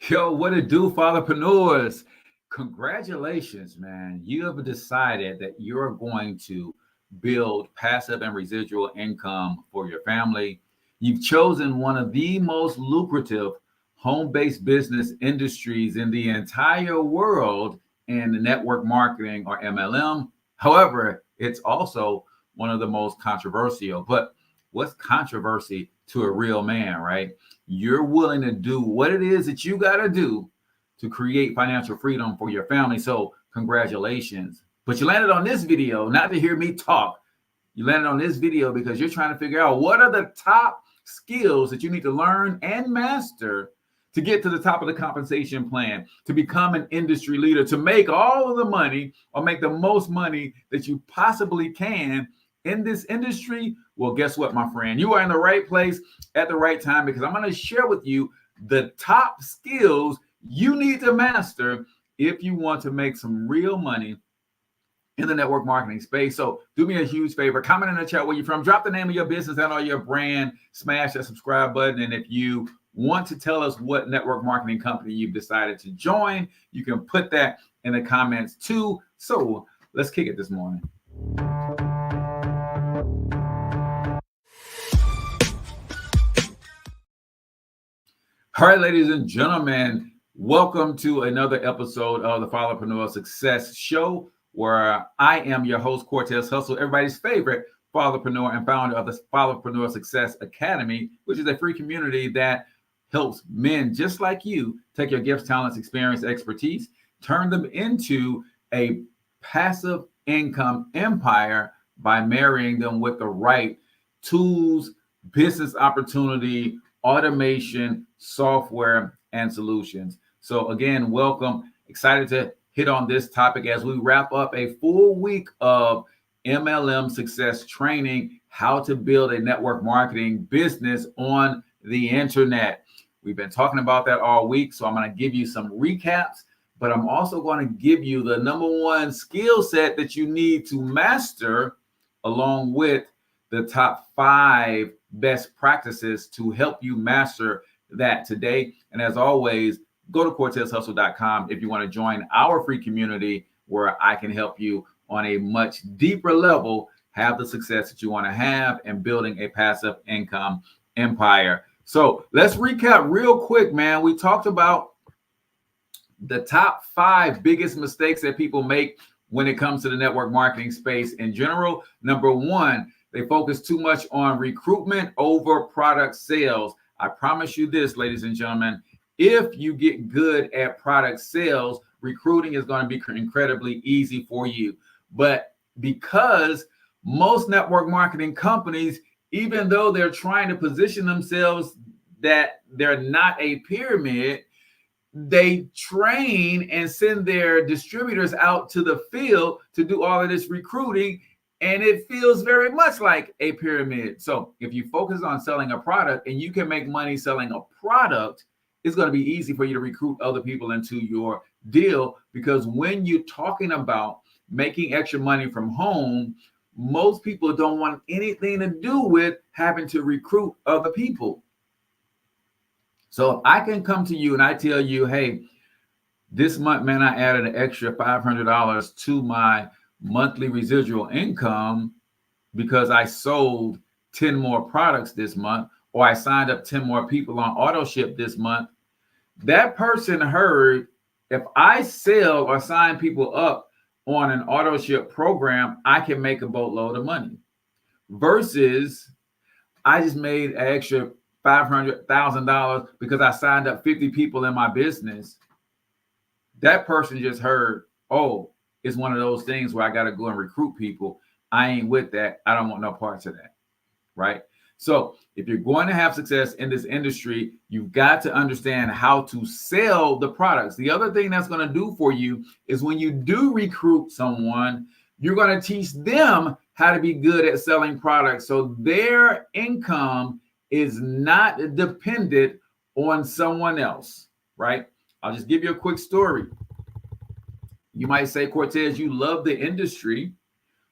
Yo, what it do, fatherpreneurs? Congratulations, man. You have decided that you're going to build passive and residual income for your family. You've chosen one of the most lucrative home-based business industries in the entire world in network marketing or MLM. However, it's also one of the most controversial. But what's controversy to a real man, right? You're willing to do what it is that you got to do to create financial freedom for your family. So, congratulations. But you landed on this video not to hear me talk. You landed on this video because you're trying to figure out what are the top skills that you need to learn and master to get to the top of the compensation plan, to become an industry leader, to make all of the money or make the most money that you possibly can in this industry. Well, guess what, my friend? You are in the right place at the right time because I'm going to share with you the top skills you need to master if you want to make some real money in the network marketing space. So do me a huge favor, comment in the chat where you're from, drop the name of your business and or your brand, smash that subscribe button. And if you want to tell us what network marketing company you've decided to join, you can put that in the comments too. So let's kick it this morning. All right, ladies and gentlemen, welcome to another episode of the Fatherpreneur Success Show, where I am your host, Cortez Hustle, everybody's favorite fatherpreneur and founder of the Fatherpreneur Success Academy, which is a free community that helps men just like you take your gifts, talents, experience, expertise, turn them into a passive income empire by marrying them with the right tools, business opportunity, automation, software, and solutions. So again, welcome. Excited to hit on this topic as we wrap up a full week of MLM success training, how to build a network marketing business on the internet. We've been talking about that all week, so I'm going to give you some recaps, but I'm also going to give you the number one skill set that you need to master, along with the top 5 best practices to help you master that today. And as always, go to CortezHustle.com if you want to join our free community where I can help you on a much deeper level have the success that you want to have in building a passive income empire. So let's recap real quick, man. We talked about the top 5 biggest mistakes that people make when it comes to the network marketing space in general. Number 1, they focus too much on recruitment over product sales. I promise you this, ladies and gentlemen, if you get good at product sales, recruiting is going to be incredibly easy for you. But because most network marketing companies, even though they're trying to position themselves that they're not a pyramid, they train and send their distributors out to the field to do all of this recruiting, and it feels very much like a pyramid. So if you focus on selling a product and you can make money selling a product, it's going to be easy for you to recruit other people into your deal, because when you're talking about making extra money from home, most people don't want anything to do with having to recruit other people. So if I can come to you and I tell you, hey, this month, man, I added an extra $500 to my monthly residual income because I sold 10 more products this month, or I signed up 10 more people on auto ship this month. That person heard, if I sell or sign people up on an auto ship program, I can make a boatload of money, versus I just made an extra $500,000 because I signed up 50 people in my business. That person just heard, oh, it's one of those things where I got to go and recruit people. I ain't with that. I don't want no parts of that, right? So if you're going to have success in this industry, you've got to understand how to sell the products. The other thing that's going to do for you is when you do recruit someone, you're going to teach them how to be good at selling products, so their income is not dependent on someone else, right? I'll just give you a quick story. You might say, Cortez, you love the industry.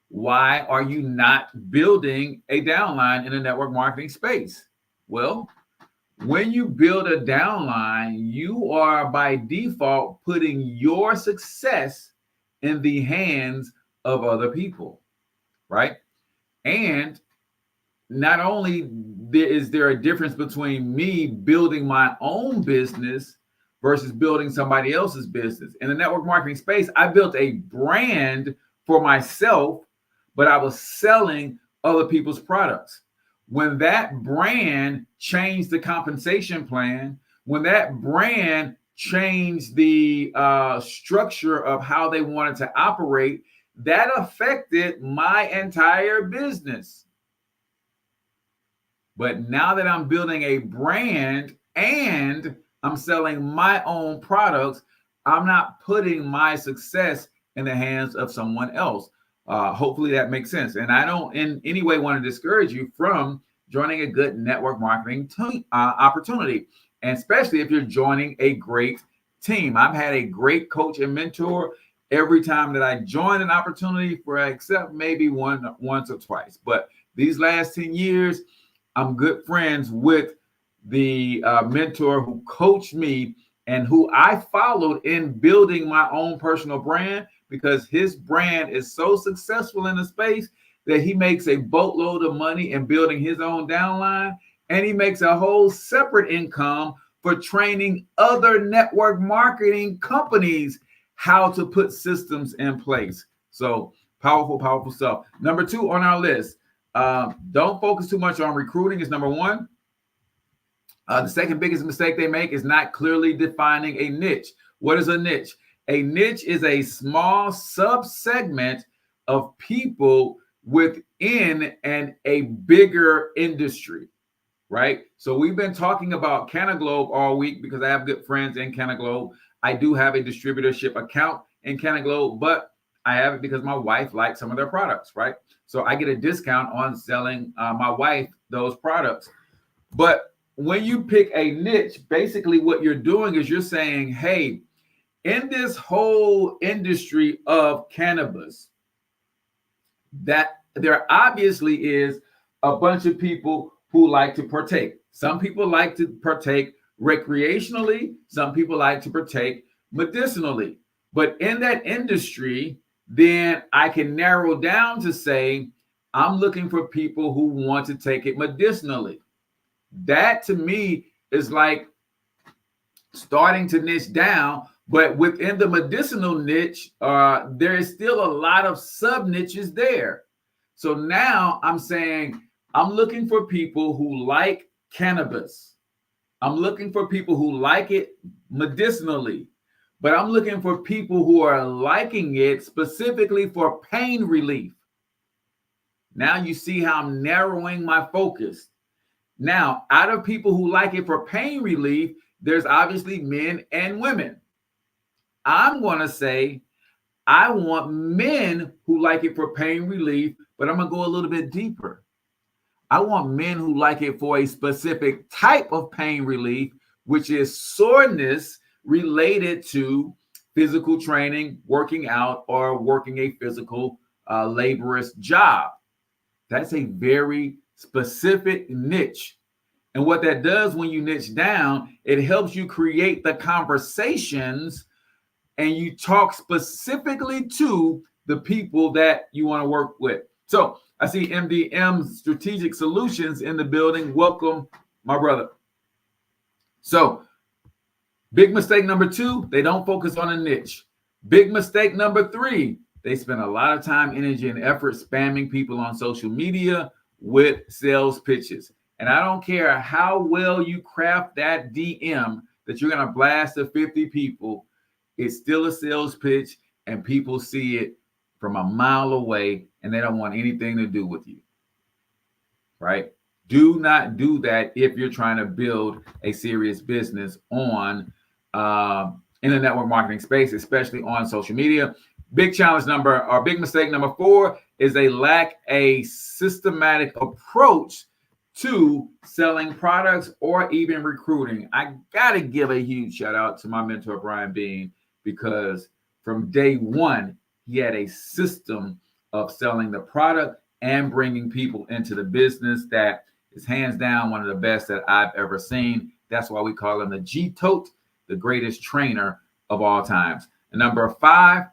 Why are you not building a downline in the network marketing space? Well, When you build a downline, you are by default putting your success in the hands of other people, right? And not only is there a difference between me building my own business versus building somebody else's business. In the network marketing space, I built a brand for myself, but I was selling other people's products. When that brand changed the compensation plan, when that brand changed the structure of how they wanted to operate, that affected my entire business. But now that I'm building a brand and I'm selling my own products, I'm not putting my success in the hands of someone else. Hopefully that makes sense. And I don't in any way want to discourage you from joining a good network marketing opportunity, and especially if you're joining a great team. I've had a great coach and mentor every time that I join an opportunity, for except maybe once or twice. But these last 10 years, I'm good friends with the mentor who coached me and who I followed in building my own personal brand, because his brand is so successful in the space that he makes a boatload of money in building his own downline, and he makes a whole separate income for training other network marketing companies how to put systems in place. So powerful, powerful stuff. Number 2 on our list, don't focus too much on recruiting is number 1. The second biggest mistake they make is not clearly defining a niche. What is a niche? A niche is a small subsegment of people within a bigger industry, right? So we've been talking about Canaglobe all week because I have good friends in Canaglobe. I do have a distributorship account in Canaglobe, but I have it because my wife likes some of their products, right? So I get a discount on selling my wife those products. But when you pick a niche, basically what you're doing is you're saying, hey, in this whole industry of cannabis, that there obviously is a bunch of people who like to partake. Some people like to partake recreationally. Some people like to partake medicinally. But in that industry, then I can narrow down to say, I'm looking for people who want to take it medicinally. That to me is like starting to niche down, but within the medicinal niche, there is still a lot of sub niches there. So now I'm saying I'm looking for people who like cannabis. I'm looking for people who like it medicinally, but I'm looking for people who are liking it specifically for pain relief. Now you see how I'm narrowing my focus. Now, out of people who like it for pain relief, there's obviously men and women. I'm going to say I want men who like it for pain relief, but I'm going to go a little bit deeper. I want men who like it for a specific type of pain relief, which is soreness related to physical training, working out, or working a physical laborious job. That's a very specific niche. And what that does when you niche down, it helps you create the conversations and you talk specifically to the people that you want to work with. So I see MDM Strategic Solutions in the building. Welcome, my brother. So big mistake number 2, they don't focus on a niche. Big mistake number 3, they spend a lot of time, energy, and effort spamming people on social media with sales pitches. And I don't care how well you craft that DM that you're going to blast to 50 people, it's still a sales pitch, and people see it from a mile away and they don't want anything to do with you, right? Do not do that if you're trying to build a serious business in the network marketing space, especially on social media. Big mistake number 4 is they lack a systematic approach to selling products or even recruiting. I got to give a huge shout out to my mentor, Brian Bean, because from day one, he had a system of selling the product and bringing people into the business that is hands down one of the best that I've ever seen. That's why we call him the G-Tote, the greatest trainer of all times. And number 5,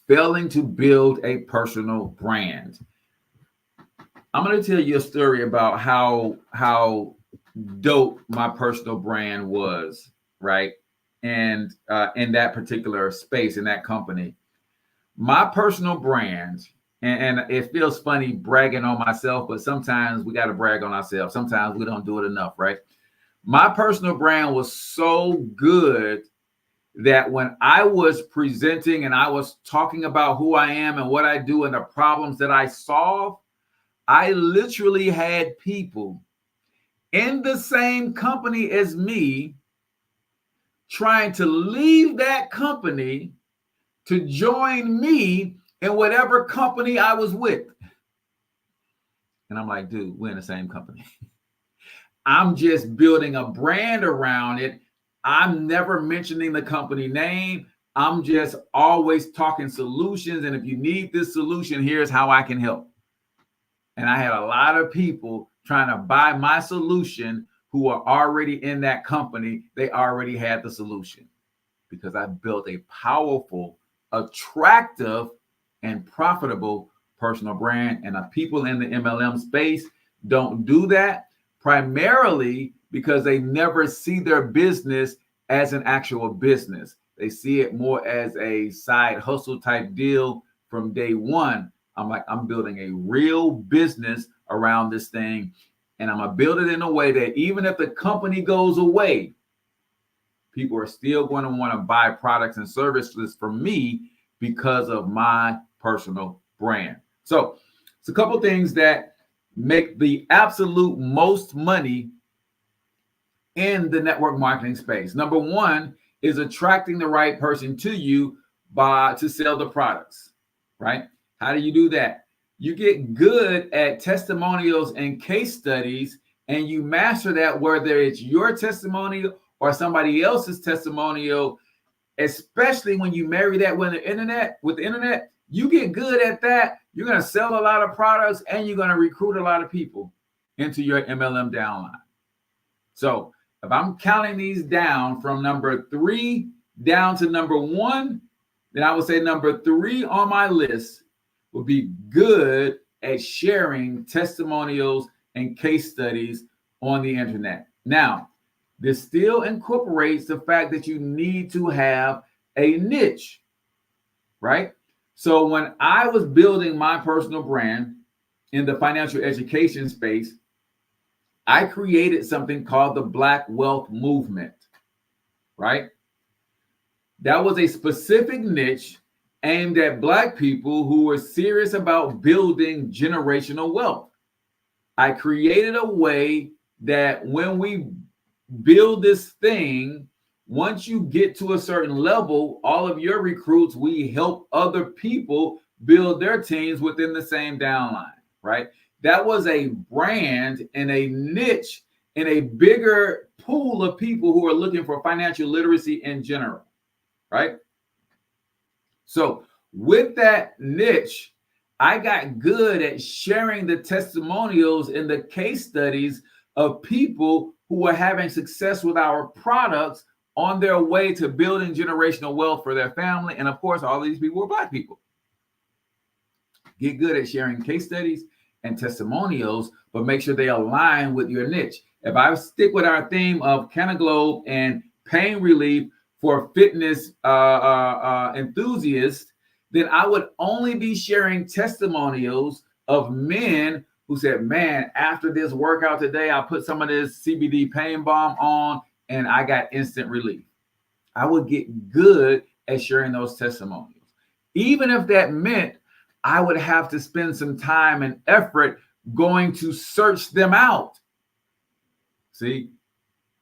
failing to build a personal brand. I'm going to tell you a story about how dope my personal brand was, right? And in that particular space, in that company, my personal brand, and it feels funny bragging on myself, but sometimes we got to brag on ourselves. Sometimes we don't do it enough, right? My personal brand was so good that when I was presenting and I was talking about who I am and what I do and the problems that I solve, I literally had people in the same company as me trying to leave that company to join me in whatever company I was with. And I'm like, dude, we're in the same company. I'm just building a brand around it. I'm never mentioning the company name. I'm just always talking solutions. And if you need this solution, here's how I can help. And I had a lot of people trying to buy my solution who are already in that company. They already had the solution because I built a powerful, attractive, and profitable personal brand. And the people in the MLM space don't do that primarily because they never see their business as an actual business. They see it more as a side hustle type deal from day one. I'm like, I'm building a real business around this thing. And I'm going to build it in a way that even if the company goes away, people are still going to want to buy products and services from me because of my personal brand. So it's a couple things that make the absolute most money in the network marketing space. Number 1 is attracting the right person to you to sell the products, right? How do you do that? You get good at testimonials and case studies, and you master that, whether it's your testimonial or somebody else's testimonial, especially when you marry that with the internet, you get good at that. You're going to sell a lot of products and you're going to recruit a lot of people into your MLM downline. So if I'm counting these down from number 3 down to number 1, then I would say number 3 on my list would be good at sharing testimonials and case studies on the internet. Now, this still incorporates the fact that you need to have a niche, right? So when I was building my personal brand in the financial education space, I created something called the Black Wealth Movement, right? That was a specific niche aimed at Black people who were serious about building generational wealth. I created a way that when we build this thing, once you get to a certain level, all of your recruits, we help other people build their teams within the same downline, right? That was a brand and a niche in a bigger pool of people who are looking for financial literacy in general, right? So with that niche, I got good at sharing the testimonials and the case studies of people who are having success with our products on their way to building generational wealth for their family. And of course, all these people were Black people. Get good at sharing case studies and testimonials, but make sure they align with your niche. If I stick with our theme of Canaglobe and pain relief for fitness enthusiasts, then I would only be sharing testimonials of men who said, man, after this workout today, I put some of this CBD pain balm on and I got instant relief. I would get good at sharing those testimonials. Even if that meant I would have to spend some time and effort going to search them out. See,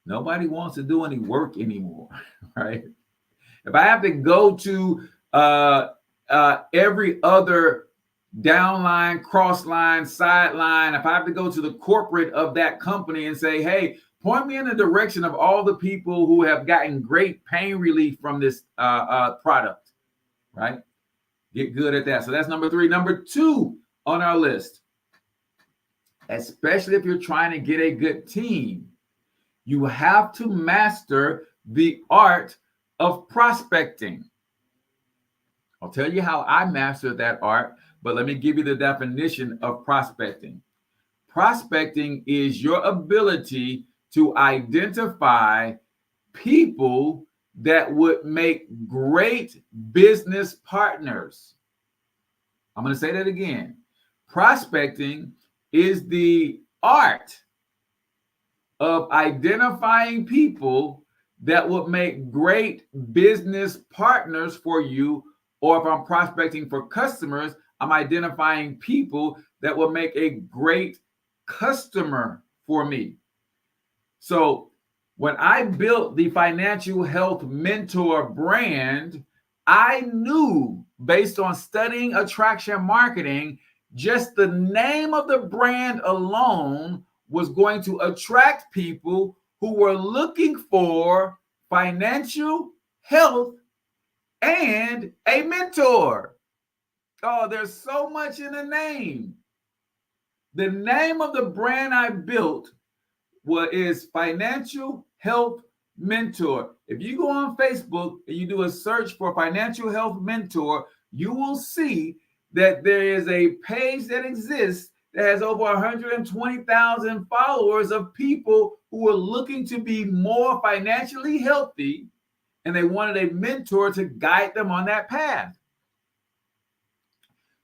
nobody wants to do any work anymore, right? If I have to go to every other downline, crossline, sideline, if I have to go to the corporate of that company and say, hey, point me in the direction of all the people who have gotten great pain relief from this product, right? Get good at that. So that's number 3. Number 2 on our list, especially if you're trying to get a good team. You have to master the art of prospecting. I'll tell you how I mastered that art, but let me give you the definition of prospecting. Prospecting is your ability to identify people that would make great business partners. I'm going to say that again. Prospecting is the art of identifying people that would make great business partners for you. Or if I'm prospecting for customers, I'm identifying people that will make a great customer for me. So when I built the Financial Health Mentor brand, I knew based on studying attraction marketing, just the name of the brand alone was going to attract people who were looking for financial health and a mentor. Oh, there's so much in the name. The name of the brand I built is Financial Health Mentor. If you go on Facebook and you do a search for Financial Health Mentor, you will see that there is a page that exists that has over 120,000 followers of people who are looking to be more financially healthy, and they wanted a mentor to guide them on that path.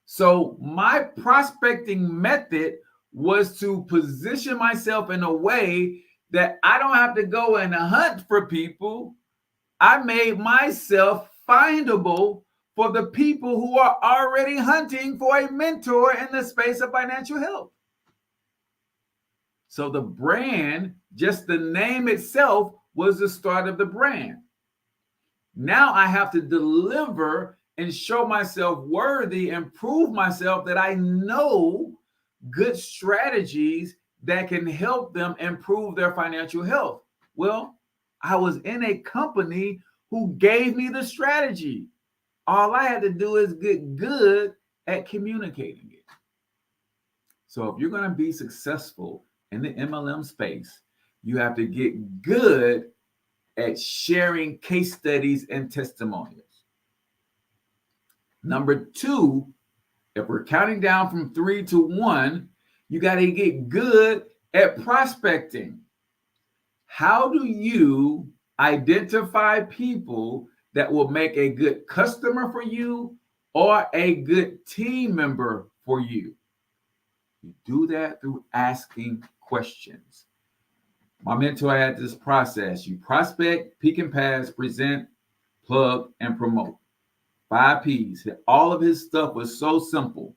So my prospecting method was to position myself in a way that I don't have to go and hunt for people. I made myself findable for the people who are already hunting for a mentor in the space of financial health. So the brand, just the name itself, was the start of the brand. Now I have to deliver and show myself worthy and prove myself that I know good strategies that can help them improve their financial health. Well, I was in a company who gave me the strategy. All I had to do is get good at communicating it. So if you're going to be successful in the MLM space, you have to get good at sharing case studies and testimonials. Number two, if we're counting down from 3 to 1, you got to get good at prospecting. How do you identify people that will make a good customer for you or a good team member for you? You do that through asking questions. My mentor had this process. You prospect, peak and pass, present, plug, and promote. 5 P's. All of his stuff was so simple.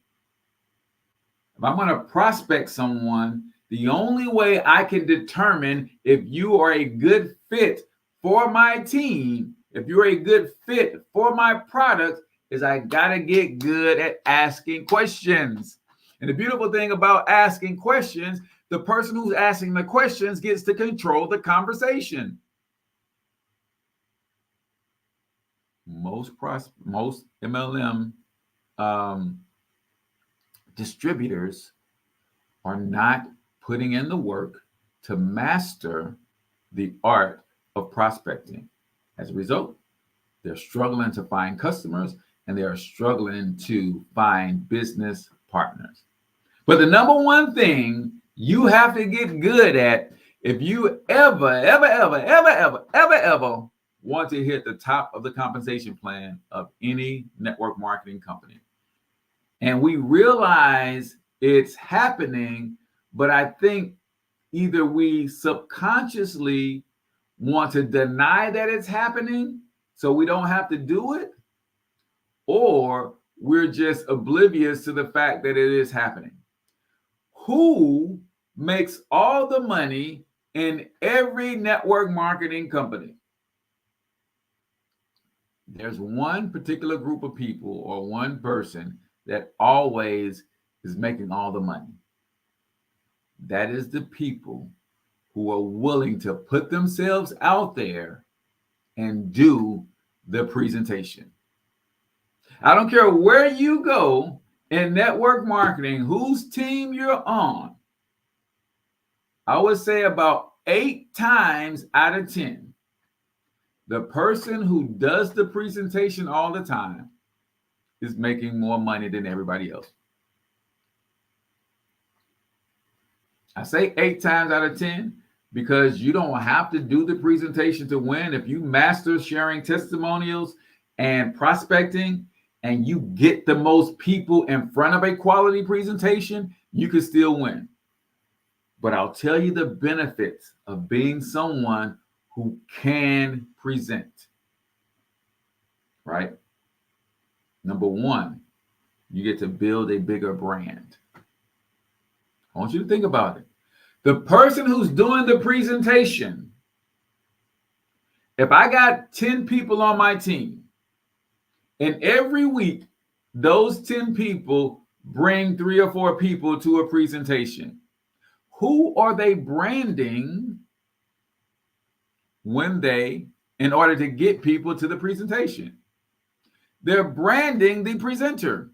If I'm going to prospect someone, the only way I can determine if you are a good fit for my team, if you're a good fit for my product, is I got to get good at asking questions. And the beautiful thing about asking questions, the person who's asking the questions gets to control the conversation. Most MLM distributors are not putting in the work to master the art of prospecting. As a result, they're struggling to find customers and they are struggling to find business partners. But the number one thing you have to get good at, if you ever want to hit the top of the compensation plan of any network marketing company. And we realize it's happening, but I think either we subconsciously want to deny that it's happening so we don't have to do it, or we're just oblivious to the fact that it is happening. Who makes all the money in every network marketing company? There's one particular group of people or one person that always is making all the money. That is the people who are willing to put themselves out there and do the presentation. I don't care where you go in network marketing, whose team you're on. I would say about 8 times out of 10, the person who does the presentation all the time is making more money than everybody else. I say 8 times out of 10 because you don't have to do the presentation to win. If you master sharing testimonials and prospecting and you get the most people in front of a quality presentation, you can still win. But I'll tell you the benefits of being someone who can present, right? Number one, you get to build a bigger brand. I want you to think about it. The person who's doing the presentation, if I got 10 people on my team, and every week those 10 people bring 3 or 4 people to a presentation, who are they branding in order to get people to the presentation? They're branding the presenter.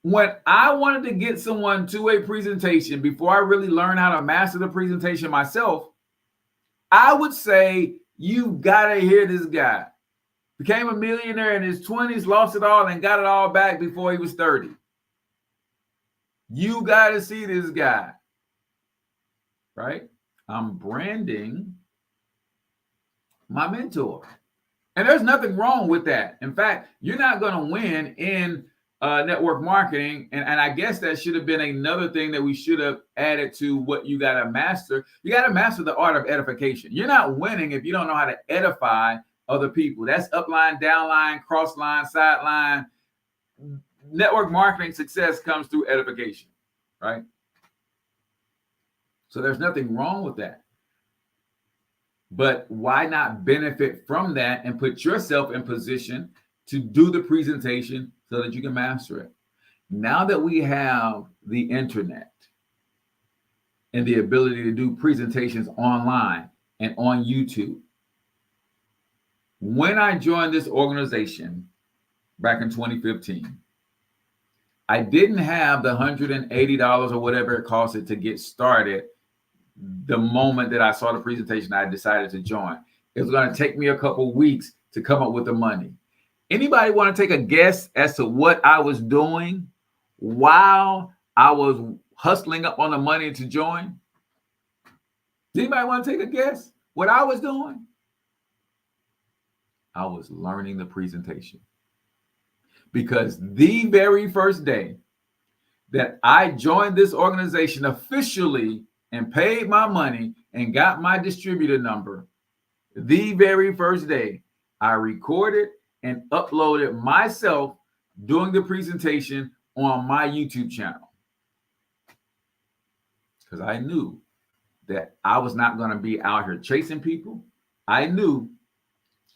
When I wanted to get someone to a presentation, before I really learned how to master the presentation myself, I would say, you gotta hear this guy. Became a millionaire in his 20s, lost it all, and got it all back before he was 30. You gotta see this guy, right? I'm branding my mentor. And there's nothing wrong with that. In fact, you're not gonna win in network marketing. And I guess that should have been another thing that we should have added to what you got to master. You got to master the art of edification. You're not winning if you don't know how to edify other people. That's upline, downline, crossline, sideline. Network marketing success comes through edification, right? So there's nothing wrong with that. But why not benefit from that and put yourself in position to do the presentation so that you can master it? Now that we have the internet and the ability to do presentations online and on YouTube, when I joined this organization back in 2015, I didn't have the $180 or whatever it costed to get started. The moment that I saw the presentation, I decided to join. It was going to take me a couple weeks to come up with the money. Anybody want to take a guess as to what I was doing while I was hustling up on the money to join? Does anybody want to take a guess what I was doing? I was learning the presentation. Because the very first day that I joined this organization officially and paid my money and got my distributor number, the very first day I recorded and uploaded myself doing the presentation on my YouTube channel. Because I knew that I was not going to be out here chasing people. I knew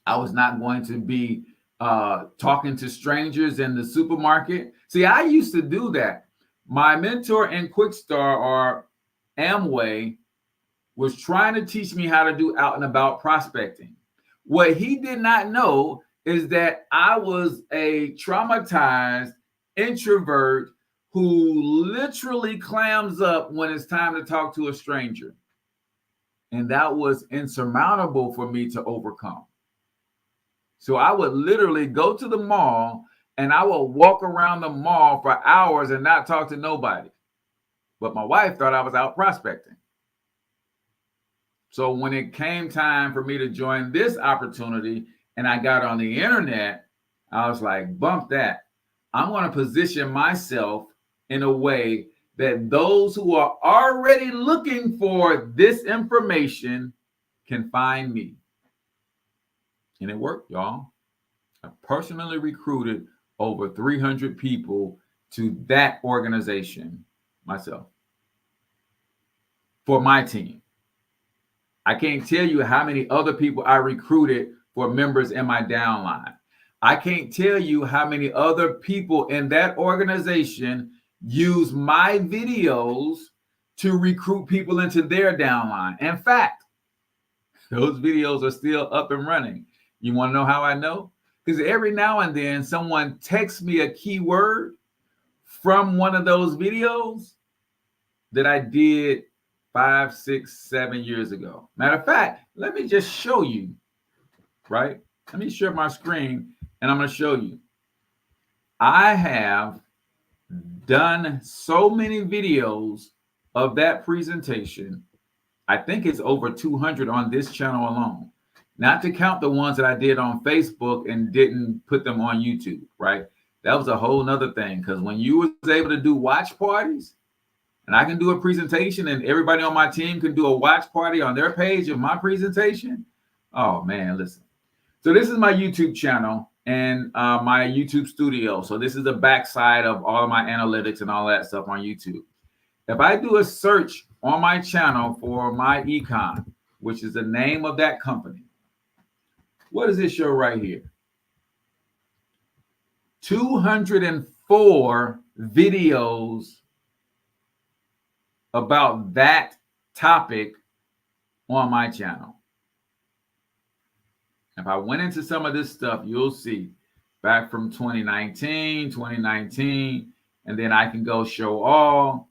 I was not going to be talking to strangers in the supermarket. See, I used to do that. My mentor in Quickstar or Amway was trying to teach me how to do out and about prospecting. What he did not know is that I was a traumatized introvert who literally clams up when it's time to talk to a stranger. And that was insurmountable for me to overcome. So I would literally go to the mall and I would walk around the mall for hours and not talk to nobody. But my wife thought I was out prospecting. So when it came time for me to join this opportunity and I got on the internet, I was like, bump that. I'm going to position myself in a way that those who are already looking for this information can find me. And it worked, y'all. I personally recruited over 300 people to that organization myself for my team. I can't tell you how many other people I recruited for members in my downline. I can't tell you how many other people in that organization use my videos to recruit people into their downline. In fact, those videos are still up and running. You want to know how I know? Because every now and then someone texts me a keyword from one of those videos that I did 5, 6, 7 years ago. Matter of fact, let me just show you, right? Let me share my screen and I'm going to show you. I have done so many videos of that presentation. I think it's over 200 on this channel alone. Not to count the ones that I did on Facebook and didn't put them on YouTube, right? That was a whole nother thing, because when you was able to do watch parties, and I can do a presentation and everybody on my team can do a watch party on their page of my presentation. Oh man, listen. So this is my YouTube channel and my YouTube studio. So this is the backside of all of my analytics and all that stuff on YouTube. If I do a search on my channel for my econ, which is the name of that company, what does this show right here? 204 videos about that topic on my channel. If I went into some of this stuff, you'll see back from 2019, and then I can go show all.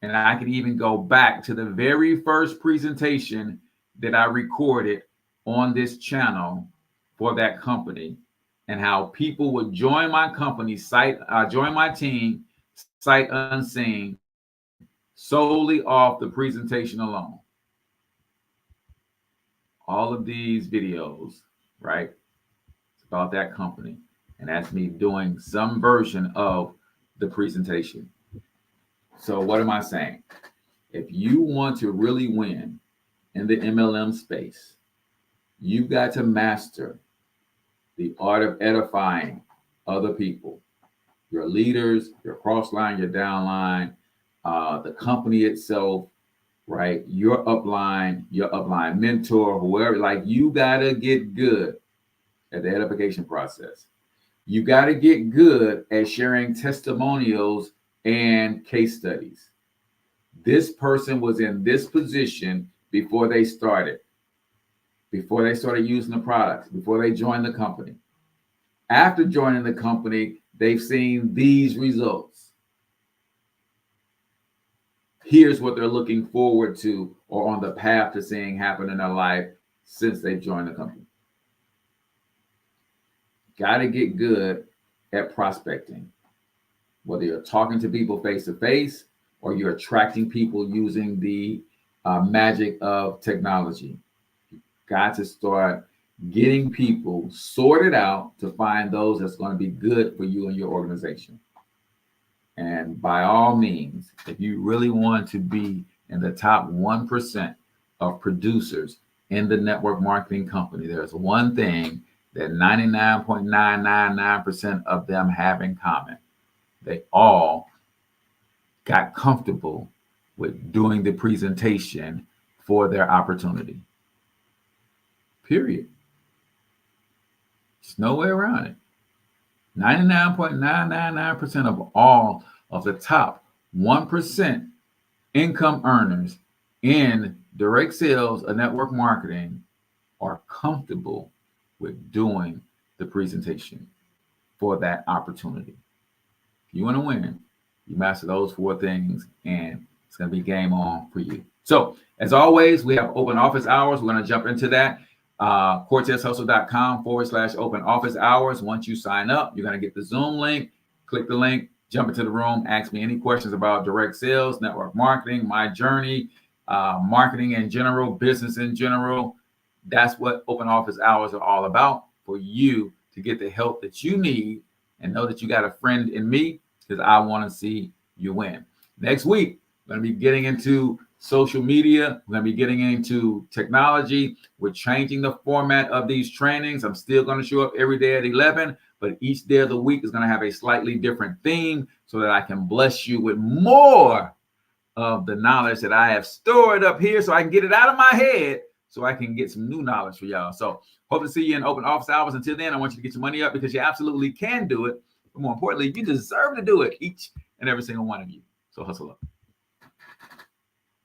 And I can even go back to the very first presentation that I recorded on this channel for that company, and how people would join my company, join my team, sight unseen, solely off the presentation alone. All of these videos, right? It's about that company. And that's me doing some version of the presentation. So what am I saying? If you want to really win in the MLM space, you've got to master the art of edifying other people, your leaders, your cross-line, your downline, the company itself, right? Your upline mentor, whoever. Like, you got to get good at the edification process. You got to get good at sharing testimonials and case studies. This person was in this position before they started using the products, before they joined the company. After joining the company, they've seen these results. Here's what they're looking forward to or on the path to seeing happen in their life since they've joined the company. Got to get good at prospecting, whether you're talking to people face to face or you're attracting people using the magic of technology. You've got to start getting people sorted out to find those that's going to be good for you and your organization. And by all means, if you really want to be in the top 1% of producers in the network marketing company, there's one thing that 99.999% of them have in common. They all got comfortable with doing the presentation for their opportunity. Period. There's no way around it. 99.999% of all of the top 1% income earners in direct sales or network marketing are comfortable with doing the presentation for that opportunity. If you want to win, you master those 4 things, and it's going to be game on for you. So, as always, we have open office hours. We're going to jump into that. CortezHustle.com/open office hours. Once you sign up, you're going to get the Zoom link. Click the link, jump into the room, ask me any questions about direct sales, network marketing, my journey, marketing in general, business in general. That's what open office hours are all about, for you to get the help that you need and know that you got a friend in me, because I want to see you win. Next week, we're going to be getting into social media. We're going to be getting into technology. We're changing the format of these trainings. I'm still going to show up every day at 11, but each day of the week is going to have a slightly different theme so that I can bless you with more of the knowledge that I have stored up here, so I can get it out of my head so I can get some new knowledge for y'all. So hope to see you in open office hours. Until then, I want you to get your money up, because you absolutely can do it. But more importantly, you deserve to do it, each and every single one of you. So hustle up.